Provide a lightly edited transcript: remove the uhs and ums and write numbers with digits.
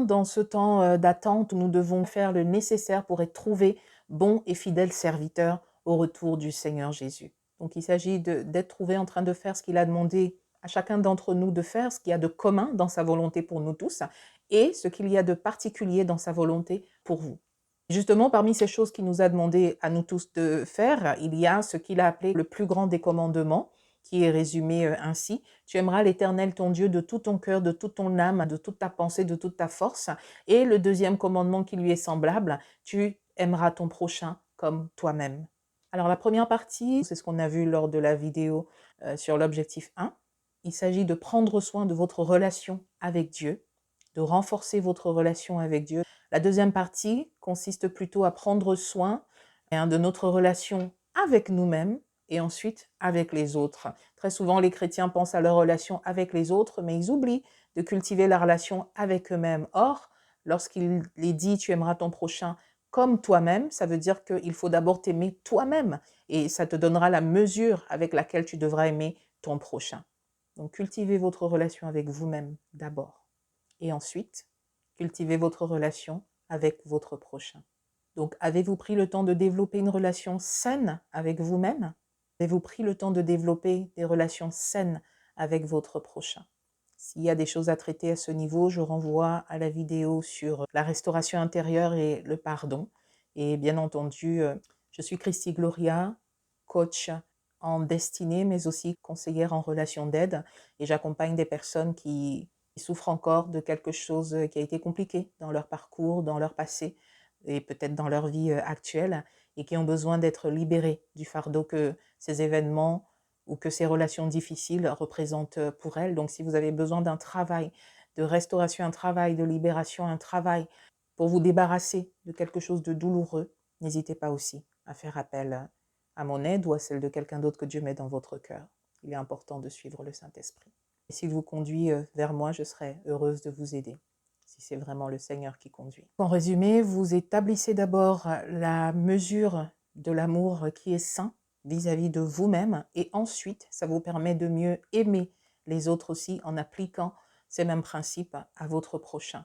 Dans ce temps d'attente, nous devons faire le nécessaire pour être trouvés bons et fidèles serviteurs au retour du Seigneur Jésus. Donc il s'agit d'être trouvé en train de faire ce qu'il a demandé à chacun d'entre nous de faire, ce qu'il y a de commun dans sa volonté pour nous tous et ce qu'il y a de particulier dans sa volonté pour vous. Justement, parmi ces choses qu'il nous a demandé à nous tous de faire, il y a ce qu'il a appelé le plus grand des commandements, qui est résumé ainsi. Tu aimeras l'Éternel ton Dieu de tout ton cœur, de toute ton âme, de toute ta pensée, de toute ta force. Et le deuxième commandement qui lui est semblable, tu aimeras ton prochain comme toi-même. Alors la première partie, c'est ce qu'on a vu lors de la vidéo sur l'objectif 1. Il s'agit de prendre soin de votre relation avec Dieu, de renforcer votre relation avec Dieu. La deuxième partie consiste plutôt à prendre soin de notre relation avec nous-mêmes et ensuite avec les autres. Très souvent, les chrétiens pensent à leur relation avec les autres, mais ils oublient de cultiver la relation avec eux-mêmes. Or, lorsqu'il est dit « tu aimeras ton prochain comme toi-même », ça veut dire qu'il faut d'abord t'aimer toi-même et ça te donnera la mesure avec laquelle tu devras aimer ton prochain. Donc, cultivez votre relation avec vous-même d'abord. Et ensuite, cultivez votre relation avec votre prochain. Donc, avez-vous pris le temps de développer une relation saine avec vous-même? Avez-vous pris le temps de développer des relations saines avec votre prochain? S'il y a des choses à traiter à ce niveau, je renvoie à la vidéo sur la restauration intérieure et le pardon. Et bien entendu, je suis Christy Gloria, coach en destinée, mais aussi conseillère en relation d'aide. Et j'accompagne des personnes qui souffrent encore de quelque chose qui a été compliqué dans leur parcours, dans leur passé et peut-être dans leur vie actuelle et qui ont besoin d'être libérées du fardeau que ces événements ou que ces relations difficiles représentent pour elles. Donc si vous avez besoin d'un travail de restauration, un travail de libération, un travail pour vous débarrasser de quelque chose de douloureux, n'hésitez pas aussi à faire appel à mon aide ou à celle de quelqu'un d'autre que Dieu met dans votre cœur. Il est important de suivre le Saint-Esprit. Et s'il vous conduit vers moi, je serai heureuse de vous aider, si c'est vraiment le Seigneur qui conduit. En résumé, vous établissez d'abord la mesure de l'amour qui est sain vis-à-vis de vous-même et ensuite, ça vous permet de mieux aimer les autres aussi en appliquant ces mêmes principes à votre prochain.